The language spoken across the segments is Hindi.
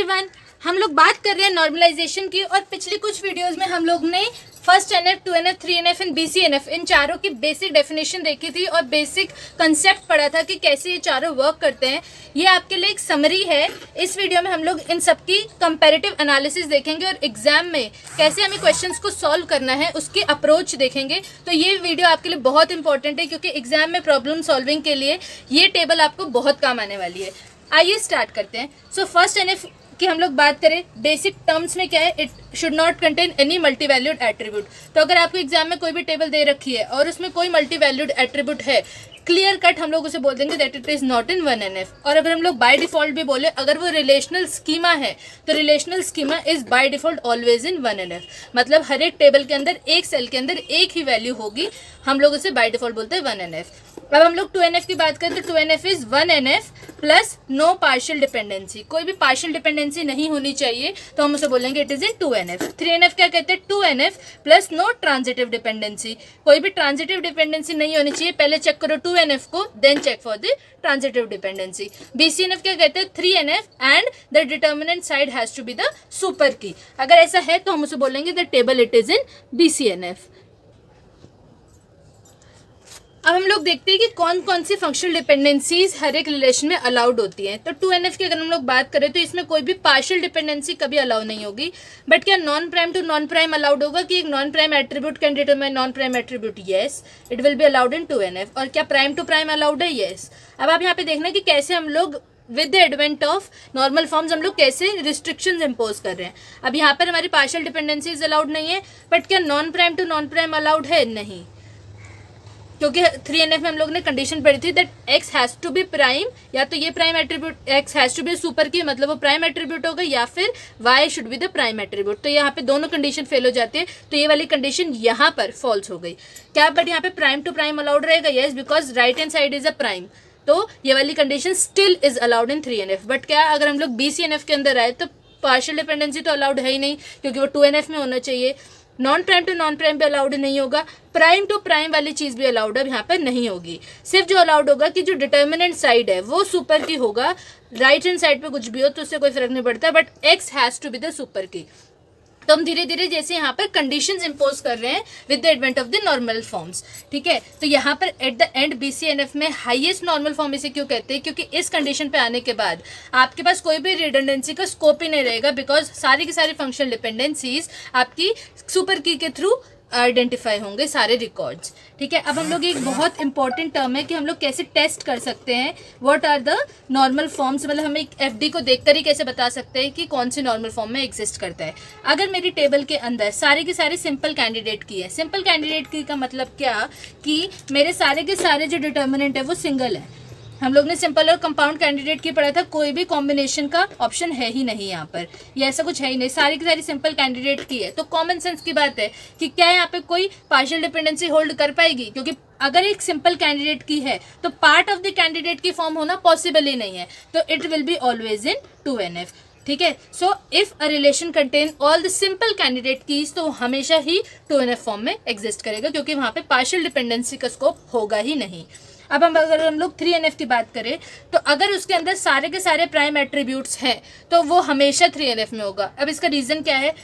एवरीवन, हम लोग बात कर रहे हैं नॉर्मलाइजेशन की। और पिछली कुछ वीडियोस में हम लोग ने first NF, 2NF, 3NF and BCNF इन चारों की बेसिक डेफिनेशन देखी थी और बेसिक कंसेप्ट पढ़ा था कि कैसे ये चारों वर्क करते हैं। ये आपके लिए एक समरी है। इस वीडियो में हम लोग इन सब की कंपैरेटिव एनालिसिस देखेंगे और एग्जाम में कैसे हमें क्वेश्चंस को सॉल्व करना है उसकी अप्रोच देखेंगे। तो ये वीडियो आपके लिए बहुत इंपॉर्टेंट है क्योंकि एग्जाम में प्रॉब्लम सॉल्विंग के लिए ये टेबल आपको बहुत काम आने वाली है। आइए स्टार्ट करते हैं। सो फर्स्ट एनएफ कि हम लोग बात करें बेसिक टर्म्स में क्या है, it should not contain any multi valued attribute. तो अगर आपको एग्जाम में कोई भी टेबल दे रखी है और उसमें कोई मल्टी वैल्यूड एट्रीब्यूट है, क्लियर कट हम लोग उसे बोल देंगे that it is not in 1NF। और अगर हम लोग बाय डिफॉल्ट भी बोले, अगर वो रिलेशनल स्कीमा है तो relational schema is by default always in 1NF। मतलब हर एक टेबल के अंदर एक सेल के अंदर एक ही वैल्यू होगी, हम लोग उसे बाय डिफॉल्ट बोलते हैं 1NF। अब हम लोग 2NF की बात करें तो 2NF is 1NF plus no partial dependency. कोई भी पार्शियल डिपेंडेंसी नहीं होनी चाहिए तो हम उसे बोलेंगे it is in 2NF। 3NF क्या कहते हैं, 2NF plus no transitive dependency. कोई भी ट्रांजिटिव डिपेंडेंसी नहीं होनी चाहिए। पहले चेक करो 2NF को, then check for the transitive dependency. BCNF क्या कहते हैं, 3NF and the determinant side has to be the super key. अगर ऐसा है तो हम उसे बोलेंगे the table it is in BCNF। अब हम लोग देखते हैं कि कौन कौन सी फंक्शनल डिपेंडेंसीज हर एक रिलेशन में अलाउड होती हैं। तो 2NF की अगर हम लोग बात करें तो इसमें कोई भी पार्शियल डिपेंडेंसी कभी अलाउ नहीं होगी। बट क्या non prime to non prime allowed होगा कि एक non prime attribute can determine non prime attribute? Yes, it will be allowed in 2NF। और क्या प्राइम टू प्राइम अलाउड है? यस। अब आप यहाँ पे देखना कि कैसे हम लोग with the advent of normal forms हम लोग कैसे रिस्ट्रिक्शंस इम्पोज कर रहे हैं। अब यहाँ पर हमारी पार्शियल डिपेंडेंसीज अलाउड नहीं है, बट क्या non prime to non prime allowed है? नहीं, क्योंकि 3NF में हम लोग ने कंडीशन पढ़ी थी that x has to be prime, या तो ये prime attribute x has to be super key, मतलब वो प्राइम एट्रीब्यूट होगा, या फिर y should be the prime attribute. तो यहाँ पे दोनों कंडीशन फेल हो जाती है, तो ये वाली कंडीशन यहाँ पर फॉल्स हो गई। क्या बट यहाँ पे प्राइम टू प्राइम अलाउड रहेगा? Yes, because right hand side is a prime, तो ये वाली condition still is allowed in 3NF। But क्या अगर हम लोग BCNF के अंदर आए तो पार्शियल डिपेंडेंसी तो अलाउड है ही नहीं क्योंकि वो 2NF में होना चाहिए। Non prime to non prime भी अलाउड नहीं होगा, प्राइम टू प्राइम वाली चीज भी अलाउड अब यहाँ पर नहीं होगी। सिर्फ जो अलाउड होगा कि जो डिटर्मिनेंट साइड है वो सुपर की होगा, राइट हैंड साइड पे कुछ भी हो तो उससे कोई फर्क नहीं पड़ता, but x has to be the super key. तो हम धीरे धीरे जैसे यहाँ पर कंडीशंस इंपोज कर रहे हैं with the advent of the normal forms, ठीक है। तो यहाँ पर एट द एंड BCNF में हाईएस्ट नॉर्मल फॉर्म इसे क्यों कहते हैं, क्योंकि इस कंडीशन पे आने के बाद आपके पास कोई भी रिडंडेंसी का स्कोप ही नहीं रहेगा, बिकॉज सारी की सारी फंक्शनल डिपेंडेंसीज आपकी सुपर की के थ्रू आइडेंटिफाई होंगे सारे रिकॉर्ड्स, ठीक है। अब हम लोग एक बहुत इंपॉर्टेंट टर्म है कि हम लोग कैसे टेस्ट कर सकते हैं what are the normal forms. मतलब हम एक FD को देखकर ही कैसे बता सकते हैं कि कौन सी नॉर्मल फॉर्म में एग्जिस्ट करता है। अगर मेरी टेबल के अंदर सारे के सारे सिंपल कैंडिडेट की है, सिंपल कैंडिडेट की का मतलब क्या कि मेरे सारे के सारे जो डिटर्मिनेंट है वो सिंगल है। हम लोग ने सिंपल और कंपाउंड कैंडिडेट की पढ़ा था, कोई भी कॉम्बिनेशन का ऑप्शन है ही नहीं यहाँ पर, ये ऐसा कुछ है ही नहीं, सारी की सारी सिंपल कैंडिडेट की है। तो कॉमन सेंस की बात है कि क्या यहाँ पे कोई पार्शियल डिपेंडेंसी होल्ड कर पाएगी, क्योंकि अगर एक सिंपल कैंडिडेट की है तो पार्ट ऑफ द कैंडिडेट की फॉर्म होना पॉसिबल ही नहीं है, तो it will be always in 2NF, ठीक है। So if a relation contain all the simple candidate keys तो हमेशा ही 2NF फॉर्म में एग्जिस्ट करेगा, क्योंकि वहां पे पार्शियल डिपेंडेंसी का स्कोप होगा ही नहीं। अब अगर हम लोग 3NF की बात करें तो अगर उसके अंदर सारे के सारे प्राइम एट्रीब्यूट्स हैं तो वो हमेशा 3NF में होगा। अब इसका रीजन क्या है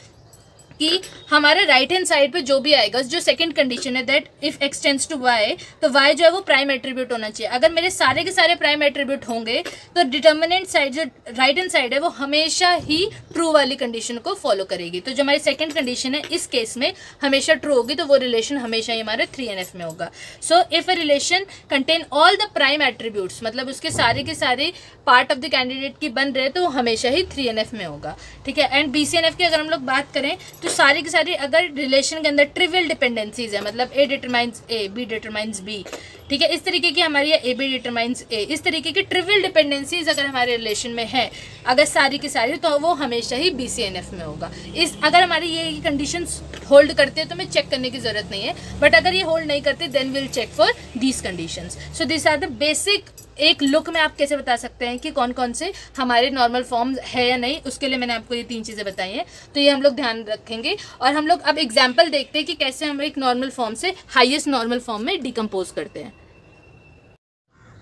कि हमारे राइट हैंड साइड पे जो भी आएगा, जो सेकंड कंडीशन है that if x tends to y, तो y जो है वो प्राइम एट्रीब्यूट होना चाहिए। अगर मेरे सारे के सारे प्राइम एट्रीब्यूट होंगे तो डिटर्मिनेंट साइड जो राइट हैंड साइड है वो हमेशा ही ट्रू वाली कंडीशन को फॉलो करेगी। तो जो हमारी सेकंड कंडीशन है इस केस में हमेशा ट्रू होगी, तो वो रिलेशन हमेशा ही हमारे 3NF में होगा। So if a relation contain all the prime attributes, मतलब उसके सारे के सारे पार्ट ऑफ द कैंडिडेट की बन रहे तो हमेशा ही 3NF में होगा, ठीक है। एंड BCNF की अगर हम लोग बात करें तो सारी की सारी अगर रिलेशन के अंदर ट्रिवियल डिपेंडेंसीज है, मतलब A determines A, B determines B, ठीक है, इस तरीके की हमारी AB डिटरमाइंस A, इस तरीके की ट्रिवियल डिपेंडेंसीज अगर हमारे रिलेशन में है, अगर सारी की सारी, तो वो हमेशा ही BCNF में होगा। इस अगर हमारी ये कंडीशंस होल्ड करते हैं तो हमें चेक करने की जरूरत नहीं है, बट अगर ये होल्ड नहीं करते then will check for these conditions. So this are the basic, एक लुक में आप कैसे बता सकते हैं कि कौन कौन से हमारे नॉर्मल फॉर्म्स है या नहीं, उसके लिए मैंने आपको ये 3 चीज़ें बताई हैं, तो ये हम लोग ध्यान रखेंगे। और हम लोग अब एग्जाम्पल देखते हैं कि कैसे हम एक नॉर्मल फॉर्म से हाईएस्ट नॉर्मल फॉर्म में डिकम्पोज करते हैं।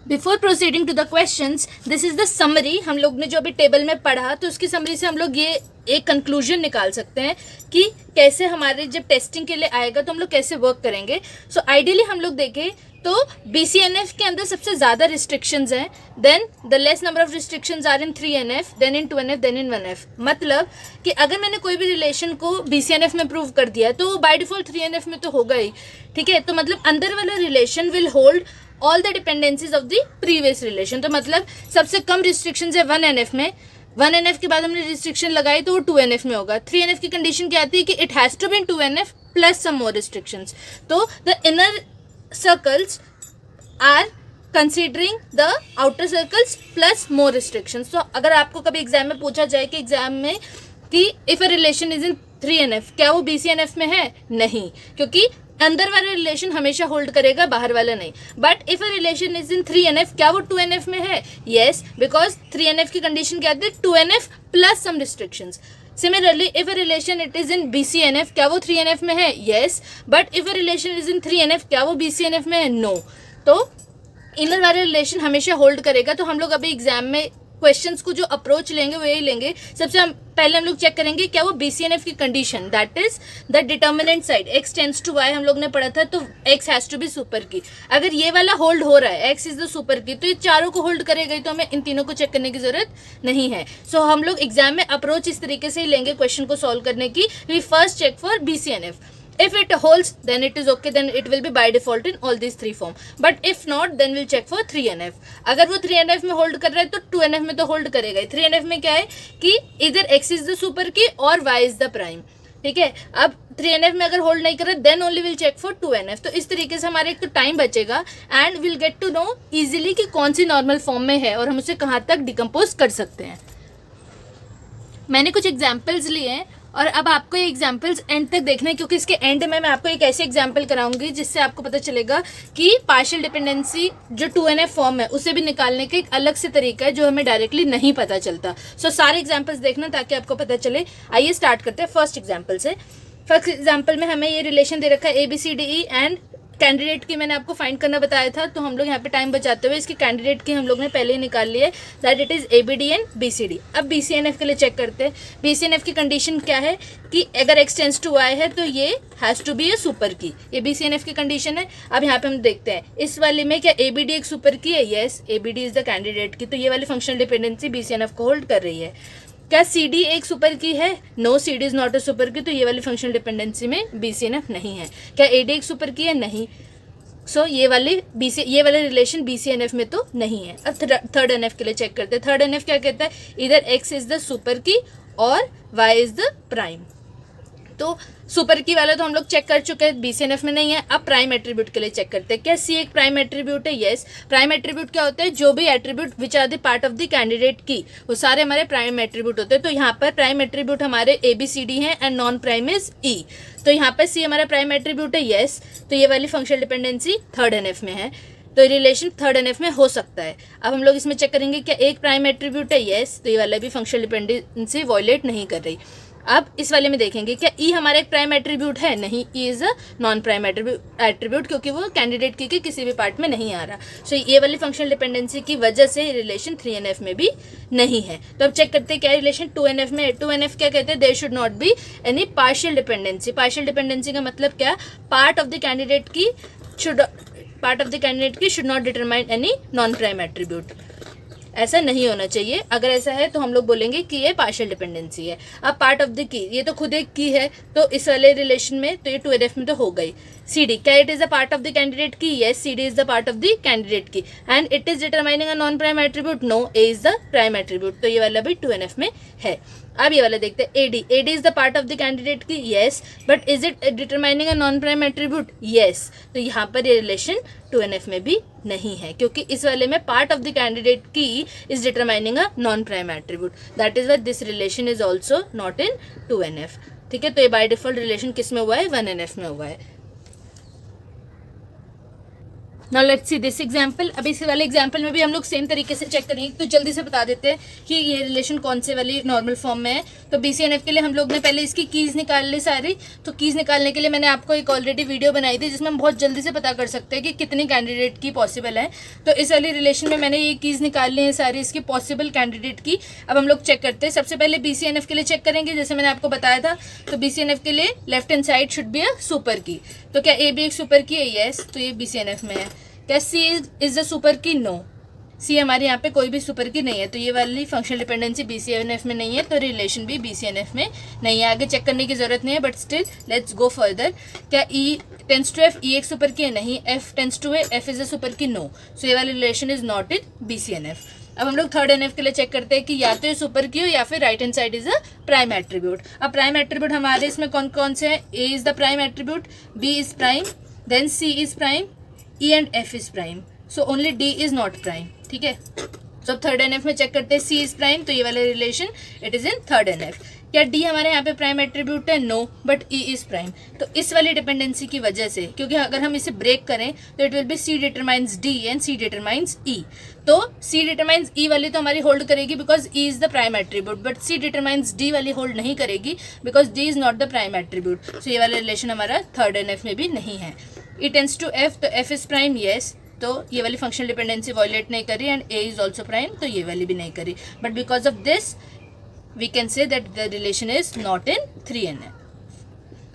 Before proceeding to the questions, this is the summary. हम लोग ने जो अभी टेबल में पढ़ा तो उसकी समरी से हम लोग ये एक कंक्लूजन निकाल सकते हैं कि कैसे हमारे जब टेस्टिंग के लिए आएगा तो हम लोग कैसे वर्क करेंगे। सो आइडियली हम लोग देखें तो BCNF के अंदर सबसे ज़्यादा रिस्ट्रिक्शंस हैं, then the less number of restrictions are in 3NF, then in 2NF, then in 1F। मतलब कि अगर मैंने कोई भी रिलेशन को BCNF में प्रूव कर दिया तो बाय डिफॉल्ट 3NF में तो होगा ही, ठीक है। तो मतलब अंदर वाला relation will hold all the dependencies of the previous relation. तो मतलब सबसे कम रिस्ट्रिक्शन है 1NF में, 1NF के बाद हमने रिस्ट्रिक्शन लगाई तो वो 2NF में होगा। 3NF की कंडीशन क्या आती है कि it has to be in 2NF plus some more restrictions. तो the inner circles are considering the outer circles plus more restrictions। तो अगर आपको कभी एग्जाम में पूछा जाए कि एग्जाम में कि if a relation is in 3NF, क्या वो BCNF में है? नहीं, क्योंकि अंदर वाला रिलेशन हमेशा होल्ड करेगा, बाहर वाला नहीं। But if a relation is in 3NF, क्या वो 2NF में है? यस, बिकॉज 3NF की कंडीशन क्या आती है? 2NF plus some restrictions. Similarly if a relation it is in BCNF, क्या वो 3NF में है? Yes, but if a relation is in 3NF, क्या वो BCNF में है? नो। तो इनर वाला रिलेशन हमेशा होल्ड करेगा। तो हम लोग अभी एग्जाम में क्वेश्चंस को जो अप्रोच लेंगे वो यही लेंगे। सबसे पहले हम लोग चेक करेंगे क्या वो BCNF की condition, that is the determinant side x tends to y हम लोग ने पढ़ा था, तो x has to be super key. अगर ये वाला होल्ड हो रहा है, x is the super key, तो ये चारों को होल्ड करेगा, तो हमें इन तीनों को चेक करने की जरूरत नहीं है। सो हम लोग एग्जाम में अप्रोच इस तरीके से ही लेंगे क्वेश्चन को सॉल्व करने की। We first check for BCNF, if it holds then it is okay, then it will be by default in all these three form, but if not then we'll check for 3NF। अगर वो 3NF में होल्ड कर रहा है तो 2NF में तो होल्ड करेगा ही। 3NF में क्या है कि इधर x is the super की और y is the prime, ठीक है। अब 3NF में अगर होल्ड नहीं कर रहा then only will check for 2NF। तो इस तरीके से हमारे एक तो टाइम बचेगा and will get to know easily कि कौन सी नॉर्मल फॉर्म में है और हम उसे कहाँ तक डिकम्पोज कर सकते हैं। मैंने कुछ एग्जाम्पल्स लिए हैं और अब आपको ये एग्जाम्पल्स एंड तक देखना है, क्योंकि इसके एंड में मैं आपको एक ऐसे एग्जाम्पल कराऊंगी जिससे आपको पता चलेगा कि पार्शियल डिपेंडेंसी जो 2NF फॉर्म है उसे भी निकालने का एक अलग से तरीका है जो हमें डायरेक्टली नहीं पता चलता। सो सारे एग्जाम्पल्स देखना ताकि आपको पता चले। आइए स्टार्ट करते हैं फर्स्ट एग्जाम्पल से। फर्स्ट एग्जाम्पल में हमें ये रिलेशन दे रखा है ABCDE एंड कैंडिडेट की मैंने आपको फाइंड करना बताया था, तो हम लोग यहाँ पे टाइम बचाते हुए इसकी कैंडिडेट की हम लोग ने पहले ही निकाल ली है, that it is ABD and BCD। अब BCNF के लिए चेक करते हैं। BCNF की कंडीशन क्या है कि अगर x टेंड्स टू y है तो ये has to be a super key, ये BCNF की कंडीशन है। अब यहाँ पे हम देखते हैं इस वाले में क्या ABD एक सुपर की है? Yes, ABD is the candidate key, तो ये वाली फंक्शनल डिपेंडेंसी BCNF को होल्ड कर रही है। क्या CD एक सुपर की है? No, CD is not a super key, तो ये वाली फंक्शनल डिपेंडेंसी में BCNF नहीं है। क्या AD एक सुपर की है? नहीं। सो ये वाले रिलेशन BCNF में तो नहीं है। अब थर्ड NF के लिए चेक करते हैं। थर्ड NF क्या कहता है? इधर x is the super key और y इज द प्राइम। तो सुपर की वाला तो हम लोग चेक कर चुके हैं, BCNF में नहीं है। अब प्राइम एट्रीब्यूट के लिए चेक करते हैं। क्या C एक प्राइम एट्रीब्यूट है? यस। प्राइम एट्रीब्यूट क्या होता है? जो भी attribute which are the part of the candidate key, वो सारे हमारे प्राइम एट्रीब्यूट होते हैं। तो यहाँ पर प्राइम एट्रीब्यूट हमारे ABCD हैं and non prime is E। तो यहाँ पर C हमारा प्राइम एट्रीब्यूट है। यस, तो ये वाली फंक्शनल डिपेंडेंसी थर्ड NF में है, तो रिलेशन थर्ड NF में हो सकता है। अब हम लोग इसमें चेक करेंगे क्या एक प्राइम एट्रीब्यूट है? यस, तो ये वाला भी फंक्शनल डिपेंडेंसी वॉयलेट नहीं कर रही। अब इस वाले में देखेंगे क्या E हमारा एक प्राइम एट्रीब्यूट है? नहीं, E is a non prime attribute क्योंकि वो कैंडिडेट की के किसी भी पार्ट में नहीं आ रहा। सो ये वाली फंक्शनल डिपेंडेंसी की वजह से रिलेशन 3NF में भी नहीं है। तो अब चेक करते हैं क्या रिलेशन 2NF में है। 2NF क्या कहते हैं? There should not be any partial dependency. Partial dependency का मतलब क्या? Part of the candidate key should not determine any non prime attribute. ऐसा नहीं होना चाहिए। अगर ऐसा है तो हम लोग बोलेंगे कि ये पार्शियल डिपेंडेंसी है। अब पार्ट ऑफ द की, ये तो खुद एक की है, तो इस वाले रिलेशन में तो ये 2NF में तो हो गई। CD, क्या it is the part of the candidate key? Yes, CD is the part of the candidate key and it is determining a non prime attribute? No, A is the prime attribute, तो ये वाला भी 2NF में है। अब ये वाला देखते हैं AD is the part of the candidate key? Yes, but is it determining a non prime attribute? Yes, तो यहाँ पर ये रिलेशन 2NF में भी नहीं है क्योंकि इस वाले में part of the candidate key is determining a non prime attribute, that is why this relation is also not in 2NF। ठीक है, तो ये बाय डिफॉल्ट रिलेशन किस में हुआ है? 1NF में हुआ है। Now let's see this example. अब इस वाले एग्जांपल में भी हम लोग सेम तरीके से चेक करेंगे, तो जल्दी से बता देते हैं कि ये रिलेशन कौन से वाली नॉर्मल फॉर्म में है। तो BCNF के लिए हम लोग ने पहले इसकी कीज निकाल ली सारी। तो कीज निकालने के लिए मैंने आपको एक ऑलरेडी वीडियो बनाई थी जिसमें हम बहुत जल्दी से पता कर सकते हैं कि कितनी कैंडिडेट की पॉसिबल है। तो इस वाली रिलेशन में मैंने ये कीज निकाल ली है सारी इसकी पॉसिबल कैंडिडेट की। अब हम लोग चेक करते हैं। सबसे पहले BCNF के लिए चेक करेंगे, जैसे मैंने आपको बताया था। तो BCNF के लिए left hand side should be a super key. तो क्या ए भी एक सुपर की है? यस। तो ये BCNF में है। क्या C is the super key? No. C हमारे यहाँ पे कोई भी सुपर की नहीं है, तो ये वाली फंक्शनल डिपेंडेंसी BCNF में नहीं है, तो रिलेशन भी BCNF में नहीं है। आगे चेक करने की जरूरत नहीं है, but still let's go further. क्या E tends to F? E एक सुपर की है? नहीं। F tends to F is a super key? No. So ये वाली relation is not in BCNF। अब हम लोग थर्ड NF के लिए चेक करते हैं कि या तो ये सुपर की हो या फिर right hand side is a prime attribute. अब प्राइम एट्रीब्यूट हमारे इसमें कौन कौन से हैं? A is the prime attribute, B is prime, then C is prime, E and F is prime. So only D is not prime. ठीक है। तो अब थर्ड NF में चेक करते हैं, C इज प्राइम, तो ये वाले relation it is in third NF। क्या D हमारे यहाँ पे प्राइम एट्रीब्यूट है? No, but E is prime. तो इस वाली डिपेंडेंसी की वजह से, क्योंकि अगर हम इसे ब्रेक करें तो it will be C determines D and C determines E। तो C डिटरमाइंस E वाली तो हमारी होल्ड करेगी because E is the prime attribute, but C determines D वाली होल्ड नहीं करेगी because D is not the prime attribute. So ये वाला रिलेशन हमारा थर्ड NF में भी नहीं है। E टेंस टू F, तो F इज प्राइम, यस। तो ये वाली फंक्शनल डिपेंडेंसी वॉयलेट नहीं करी, and A is also prime, तो ये वाली भी नहीं करी। But because of this we can say that the relation is not in 3NF।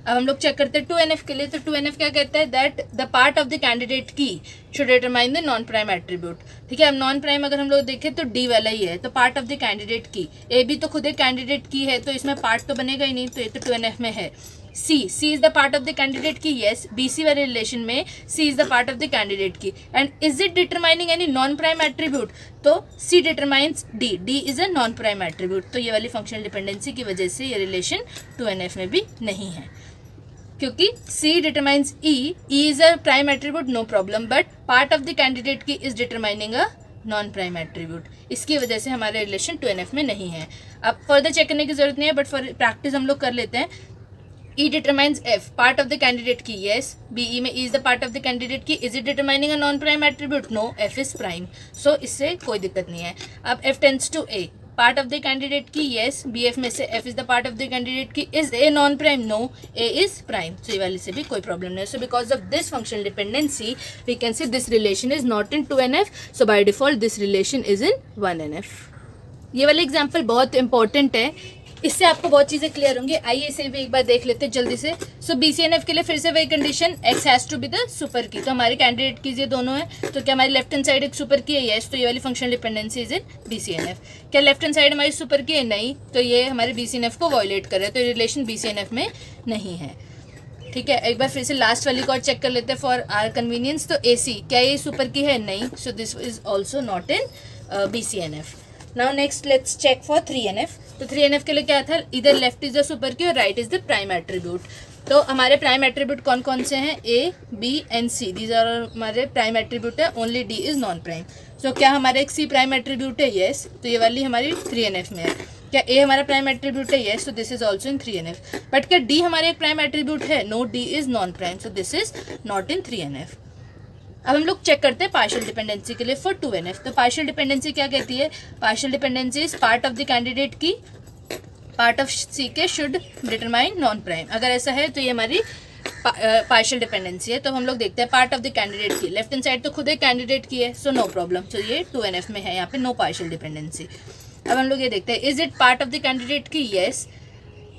अब हम लोग चेक करते हैं 2NF के लिए। तो 2NF क्या कहता है? That the part of the candidate key should determine the non prime attribute. ठीक है। अब नॉन प्राइम अगर हम लोग देखें तो D वाला ही है, तो पार्ट ऑफ द कैंडिडेट की, A भी तो खुद एक कैंडिडेट की है, तो इसमें पार्ट तो बनेगा ही नहीं, तो ये तो 2NF में है। C is the part of the candidate key, yes. BC वाले रिलेशन में C is the part of the candidate key, and is it determining any non prime attribute? तो C determines D is a non prime attribute. तो ये वाली फंक्शनल डिपेंडेंसी की वजह से ये रिलेशन 2NF में भी नहीं है, क्योंकि C determines E is a prime attribute, no problem, but part of the candidate key is determining a non prime attribute. इसकी वजह से हमारा रिलेशन 2NF में नहीं है। अब फर्दर चेक करने की जरूरत नहीं है, बट फॉर प्रैक्टिस हम लोग कर लेते हैं। E determines F, part of the candidate की, yes. BE में E is the part of the candidate की, is it determining a non-prime attribute? No, F is prime. So इससे कोई दिक्कत नहीं है। अब F tends to A, part of the candidate की, yes. BF में से F is the part of the candidate की, is A non-prime? No, A is prime. So ये वाले से भी कोई प्रॉब्लम नहीं है। So because of this functional dependency, we can say this relation is not in 2NF. So by default, this relation is in 1NF. ये वाला एग्जाम्पल बहुत इंपॉर्टेंट है, इससे आपको बहुत चीज़ें क्लियर होंगी। आइए इसे भी एक बार देख लेते हैं जल्दी से। सो BCNF के लिए फिर से वही condition, X has to be the super key. तो हमारे कैंडिडेट की ये दोनों है, तो क्या हमारी लेफ्ट हैंड साइड एक सुपर की है? यस। तो ये वाली functional dependency is in BCNF। क्या लेफ्ट हैंड साइड हमारी सुपर की है? नहीं। तो ये हमारे BCNF को वॉयलेट कर रहा है, तो रिलेशन BCNF में नहीं है। ठीक है। एक बार फिर से लास्ट वाली को और चेक कर लेते हैं फॉर आर कन्वीनियंस। तो AC, क्या ये सुपर की है? नहीं। So this is also not in BCNF। Now next let's check for 3NF। तो 3NF के लिए क्या था? इधर left is the super key और right is the prime attribute. तो हमारे प्राइम एट्रीब्यूट कौन कौन से हैं? A, B and C, these are हमारे प्राइम एट्रीब्यूट है। Only D is non prime. So क्या हमारा एक C प्राइम एट्रीब्यूट है? यस। तो ये वाली हमारी 3NF में है। क्या A हमारा प्राइम एट्रीब्यूट है? यस। तो this is also in 3NF। But क्या D हमारे एक प्राइम एट्रीब्यूट है? No, D is non prime. So this is not in 3NF। अब हम लोग चेक करते हैं पार्शियल डिपेंडेंसी के लिए फॉर 2NF। तो पार्शियल डिपेंडेंसी क्या कहती है? Partial dependency is part of the candidate की, पार्ट ऑफ C के शुड डिटरमाइन नॉन प्राइम। अगर ऐसा है तो ये हमारी पार्शियल डिपेंडेंसी है। तो हम लोग देखते हैं पार्ट ऑफ द कैंडिडेट की, लेफ्ट हैंड साइड तो खुद एक कैंडिडेट की है, सो नो प्रॉब्लम। सो ये 2NF में है, यहाँ पे नो पार्शियल डिपेंडेंसी। अब हम लोग ये देखते हैं, is it part of the candidate key? Yes.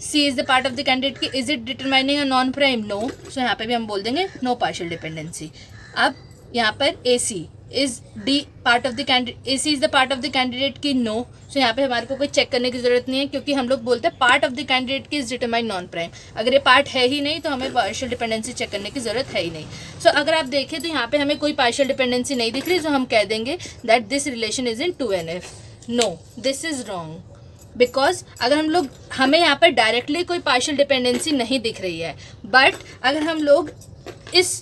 C is the part of the candidate key, is it determining a non prime? No. So यहाँ पे भी हम बोल देंगे नो पार्शियल डिपेंडेंसी। अब यहाँ पर AC is D part of the candidate, AC is the part of the candidate key? No. So यहाँ पे हमारे को कोई चेक करने की जरूरत नहीं है, क्योंकि हम लोग बोलते हैं part of the candidate key is determine non prime. अगर ये पार्ट है ही नहीं तो हमें पार्शियल डिपेंडेंसी चेक करने की जरूरत है ही नहीं। सो अगर आप देखें तो यहाँ पे हमें कोई पार्शियल डिपेंडेंसी नहीं दिख रही, तो हम कह देंगे that this relation is in 2NF। No, this is wrong, because अगर हम लोग, हमें यहाँ पर डायरेक्टली कोई पार्शियल डिपेंडेंसी नहीं दिख रही है, बट अगर हम लोग इस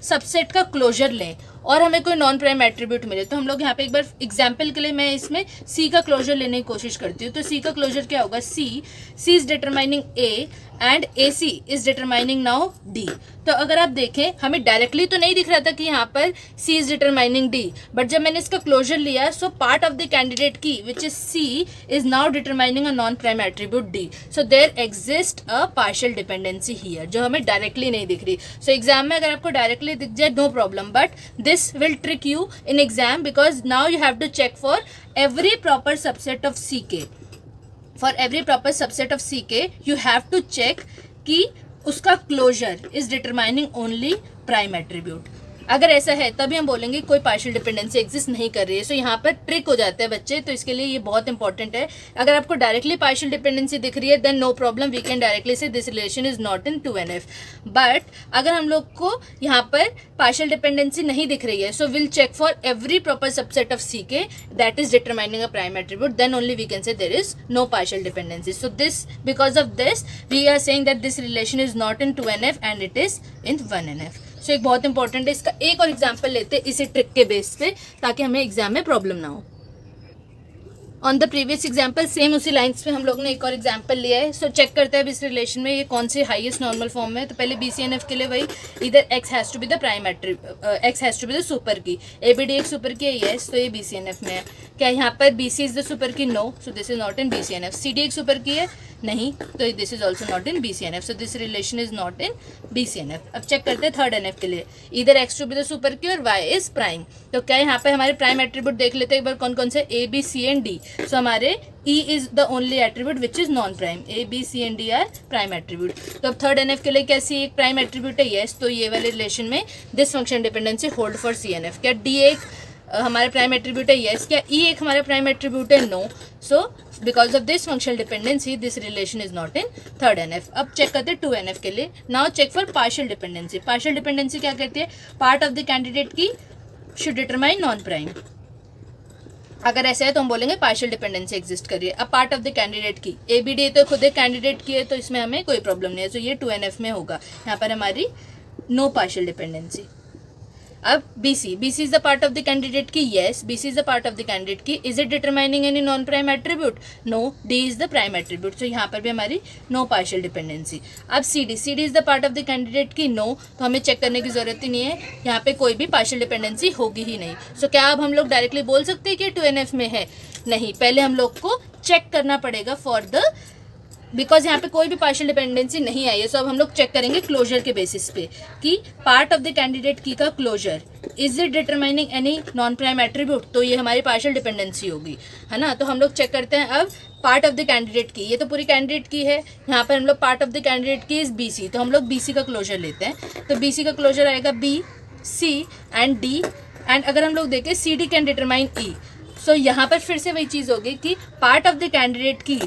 सबसेट का क्लोजर लें और हमें कोई नॉन प्राइम एट्रीब्यूट मिले, तो हम लोग यहाँ पे एक बार एग्जाम्पल के लिए मैं इसमें सी का क्लोजर लेने की कोशिश करती हूँ। तो सी का क्लोजर क्या होगा, C is determining A and A C is determining now D. तो अगर आप देखें हमें डायरेक्टली तो नहीं दिख रहा था कि यहाँ पर C is determining D, but जब मैंने इसका क्लोजर लिया so part of the candidate key which is C is now determining a non prime attribute D. So there exist a partial dependency here, जो हमें डायरेक्टली नहीं दिख रही। सो एग्जाम में अगर आपको डायरेक्टली दिख जाए no problem, but this will trick you in exam because now you have to check for every proper subset of C के। For every proper subset of CK, you have to check कि उसका closure is determining only prime attribute। अगर ऐसा है तभी हम बोलेंगे कोई पार्शियल डिपेंडेंसी एग्जिस्ट नहीं कर रही है। सो यहाँ पर ट्रिक हो जाते हैं बच्चे, तो इसके लिए ये बहुत इंपॉर्टेंट है। अगर आपको डायरेक्टली पार्शियल डिपेंडेंसी दिख रही है then no problem, we can directly से this relation is not in 2NF। But अगर हम लोग को यहाँ पर पार्शियल डिपेंडेंसी नहीं दिख रही है, so will check for every proper subset of CK that is determining a prime attribute, then only we can say there is no partial dependency. So this because of this we are saying that this relation is not in 2NF and it is in 1NF। सो एक बहुत इंपॉर्टेंट है, इसका एक और एग्जाम्पल लेते हैं इसी ट्रिक के बेस पे ताकि हमें एग्जाम में प्रॉब्लम ना हो। On the previous example same उसी लाइन्स पे हम लोग ने एक और एग्जाम्पल लिया है। सो चेक करते हैं अब इस रिलेशन में ये कौन से हाईएस्ट नॉर्मल फॉर्म में है। तो पहले BCNF के लिए वही इधर x has to be the prime attribute, x has to be the super key, ABD एक सुपर की है यस, तो ये BCNF में है। क्या यहाँ पर BC is the super key, no, so this is not in BCNF। CD एक सुपर की है, नहीं, तो this is also not in BCNF, so this relation is not in BCNF। अब चेक करते हैं थर्ड NF के लिए, इधर x to be the super key और y इज प्राइम। तो क्या यहाँ पे हमारे प्राइम एट्रीब्यूट देख लेते हैं एक बार कौन कौन से, A B C and D। सो हमारे E is the only attribute which is non-prime, A B C and D are prime attribute। तो अब थर्ड NF के लिए क्या C एक प्राइम एट्रीब्यूट है, यस, तो ये वाले रिलेशन में this function dependency hold for CNF। क्या D एक हमारा प्राइम एट्रीब्यूट है, यस। क्या E एक हमारा प्राइम एट्रीब्यूट है, no. So because of this functional dependency this relation is not in third NF। अब चेक करते हैं 2NF के लिए। Now check for partial dependency. Partial dependency क्या कहती है, part of the candidate key should determine non prime. अगर ऐसा है तो हम बोलेंगे पार्शियल डिपेंडेंसी एग्जिस्ट कर रही है। अब पार्ट ऑफ द कैंडिडेट की, ABD तो खुद एक कैंडिडेट की है तो इसमें हमें कोई प्रॉब्लम नहीं है, तो ये 2NF में होगा। यहाँ पर हमारी नो पार्शियल डिपेंडेंसी। अब BC is the part of the candidate key, yes, BC is the part of the candidate key. Is it determining any non prime attribute, no, D is the prime attribute, so यहाँ पर भी हमारी नो पार्शियल डिपेंडेंसी। अब CD is the part of the candidate key, no, तो हमें चेक करने की जरूरत ही नहीं है, यहाँ पे कोई भी पार्शियल डिपेंडेंसी होगी ही नहीं। सो क्या अब हम लोग डायरेक्टली बोल सकते हैं कि 2NF में है, नहीं, पहले हम लोग को चेक करना पड़ेगा फॉर द, बिकॉज यहाँ पे कोई भी पार्शियल डिपेंडेंसी नहीं आई है। सो अब हम लोग चेक करेंगे क्लोजर के बेसिस पे कि part of the candidate key का closure is it determining any non prime attribute, तो ये हमारी पार्शियल डिपेंडेंसी होगी, है ना। तो हम लोग चेक करते हैं अब पार्ट ऑफ द कैंडिडेट की, ये तो पूरी कैंडिडेट की है, यहाँ पर हम लोग part of the candidate key is BC, तो हम लोग BC का क्लोजर लेते हैं। तो BC का क्लोजर आएगा B, C and D, and अगर हम लोग देखें CD can determine E। So यहाँ पर फिर से वही चीज़ होगी कि part of the candidate key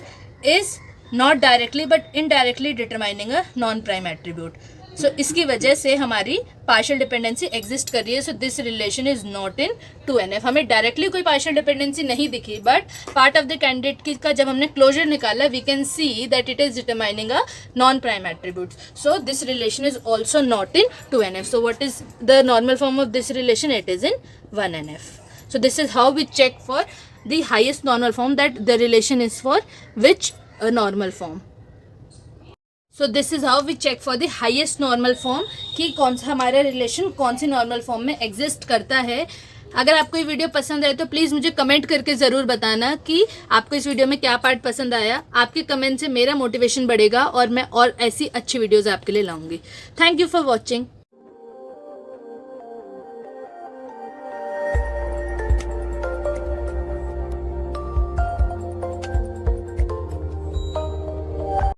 is not directly but indirectly determining a non prime attribute. So इसकी वजह से हमारी पार्शियल डिपेंडेंसी एग्जिस्ट कर रही है। So this relation is not in 2NF। हमें डायरेक्टली कोई पार्शियल डिपेंडेंसी नहीं दिखी, but part of the candidate key का जब हमने क्लोजर निकाला we can see that it is determining a non prime attribute. So this relation is also not in 2NF। So what is the normal form of this relation, it is in 1NF। So this is how we check for the highest normal form, that the relation is for which normal form. So this is how we check for the highest normal form कि कौन सा हमारा रिलेशन कौन सी नॉर्मल फॉर्म में एग्जिस्ट करता है। अगर आपको ये वीडियो पसंद आए तो प्लीज़ मुझे कमेंट करके ज़रूर बताना कि आपको इस वीडियो में क्या पार्ट पसंद आया। आपके कमेंट से मेरा मोटिवेशन बढ़ेगा और मैं और ऐसी अच्छी वीडियोज़ आपके लिए लाऊंगी। Thank you for watching.